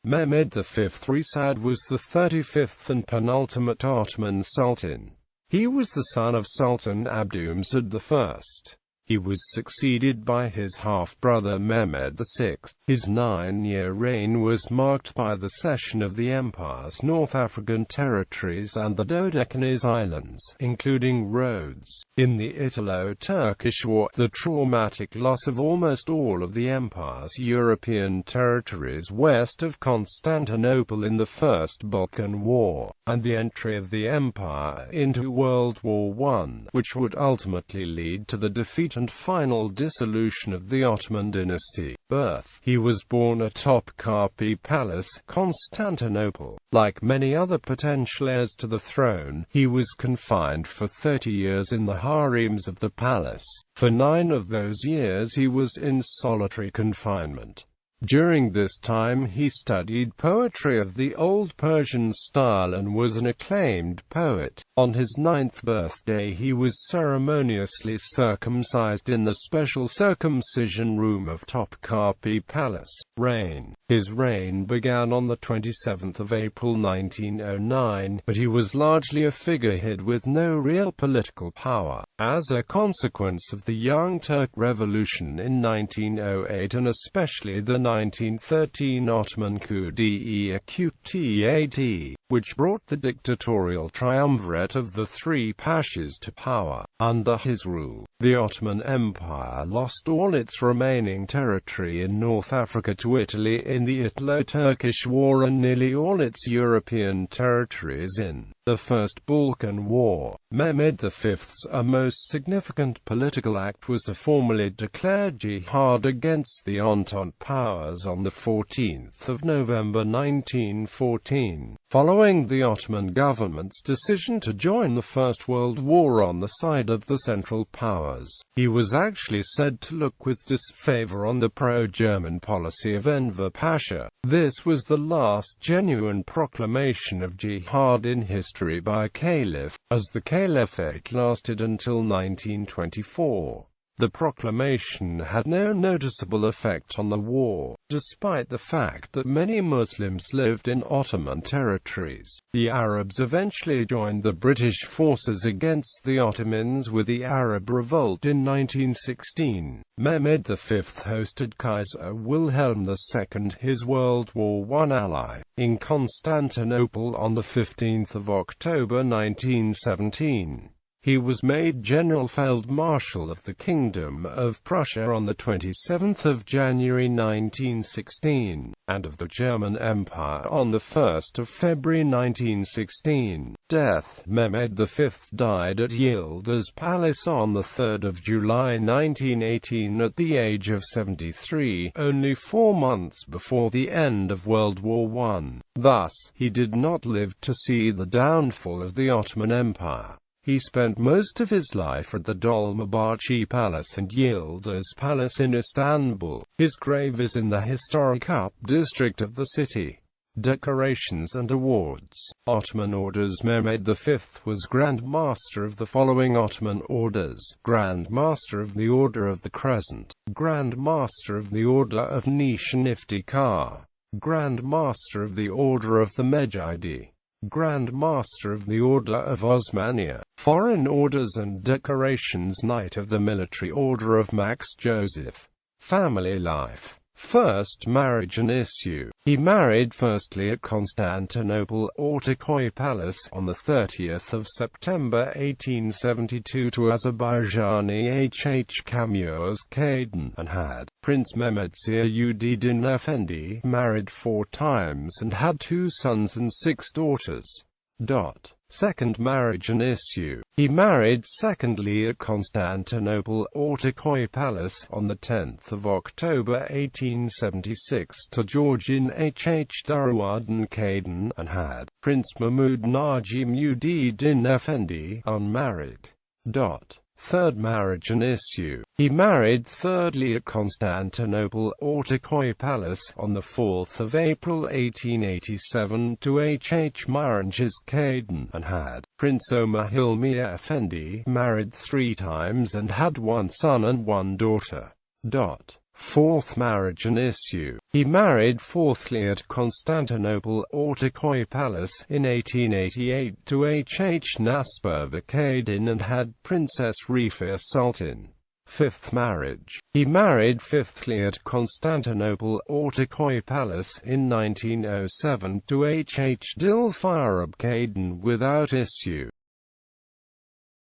Mehmed V Reşâd was the 35th and penultimate Ottoman Sultan. He was the son of Sultan Abdülmecid I. He was succeeded by his half-brother Mehmed VI. His 9-year reign was marked by the cession of the empire's North African territories and the Dodecanese Islands, including Rhodes. In the Italo-Turkish War, the traumatic loss of almost all of the empire's European territories west of Constantinople in the First Balkan War, and the entry of the empire into World War I, which would ultimately lead to the defeat and final dissolution of the Ottoman dynasty. Birth: he was born at Topkapi Palace, Constantinople. Like many other potential heirs to the throne, he was confined for 30 years in the harems of the palace. For 9 of those years he was in solitary confinement. During this time he studied poetry of the Old Persian style and was an acclaimed poet. On his 9th birthday he was ceremoniously circumcised in the special circumcision room of Topkapi Palace. Reign: his reign began on the 27th of April 1909, but he was largely a figurehead with no real political power. As a consequence of the Young Turk Revolution in 1908 and especially the 1913 Ottoman coup d'etat, which brought the dictatorial triumvirate of the three pashas to power. Under his rule, the Ottoman Empire lost all its remaining territory in North Africa to Italy in the Italo-Turkish War and nearly all its European territories in the First Balkan War. Mehmed V's most significant political act was to formally declare jihad against the Entente powers on the 14th of November 1914, following the Ottoman government's decision to join the First World War on the side of the Central Powers. He was actually said to look with disfavor on the pro-German policy of Enver Pasha. This was the last genuine proclamation of jihad in history by a caliph, as the caliphate lasted until 1924. The proclamation had no noticeable effect on the war, despite the fact that many Muslims lived in Ottoman territories. The Arabs eventually joined the British forces against the Ottomans with the Arab Revolt in 1916. Mehmed V hosted Kaiser Wilhelm II, his World War I ally, in Constantinople on the 15th of October 1917. He was made General Feldmarshal of the Kingdom of Prussia on the 27th of January 1916, and of the German Empire on the 1st of February 1916. Death: Mehmed V died at Yildiz Palace on the 3rd of July 1918 at the age of 73, only 4 months before the end of World War I. Thus, he did not live to see the downfall of the Ottoman Empire. He spent most of his life at the Dolmabahce Palace and Yildiz Palace in Istanbul. His grave is in the historic Up district of the city. Decorations and awards. Ottoman orders. Mehmed V was Grand Master of the following Ottoman orders: Grand Master of the Order of the Crescent, Grand Master of the Order of Nishan Iftikhar, Grand Master of the Order of the Mejidi, Grand Master of the Order of Osmania. Foreign orders and decorations. Knight of the Military Order of Max Joseph. Family life. First marriage and issue. He married firstly at Constantinople, Ortaköy Palace, on the 30th of September 1872 to Azerbaijani H.H. Kamyoz Kaden, and had Prince Mehmed Ziauddin Effendi, married 4 times and had 2 sons and 6 daughters. Second marriage and issue. He married secondly at Constantinople, Ortaköy Palace, on the 10th of October 1876 to Georgian H.H. Daruddin Kaden, and had Prince Mahmud Najimuddin Effendi, unmarried. Third marriage and issue. He married thirdly at Constantinople, Ortaköy Palace, on the 4th of April 1887 to H.H. Mirangiz Kaden, and had Prince Omar Hilmi Effendi, married 3 times and had 1 son and 1 daughter. Fourth marriage and issue. He married fourthly at Constantinople Ortaköy Palace in 1888 to H.H. Nasper-Vakadin and had Princess Rifia Sultan. Fifth marriage. He married fifthly at Constantinople Ortaköy Palace in 1907 to H.H. Dilfar Abkaden without issue.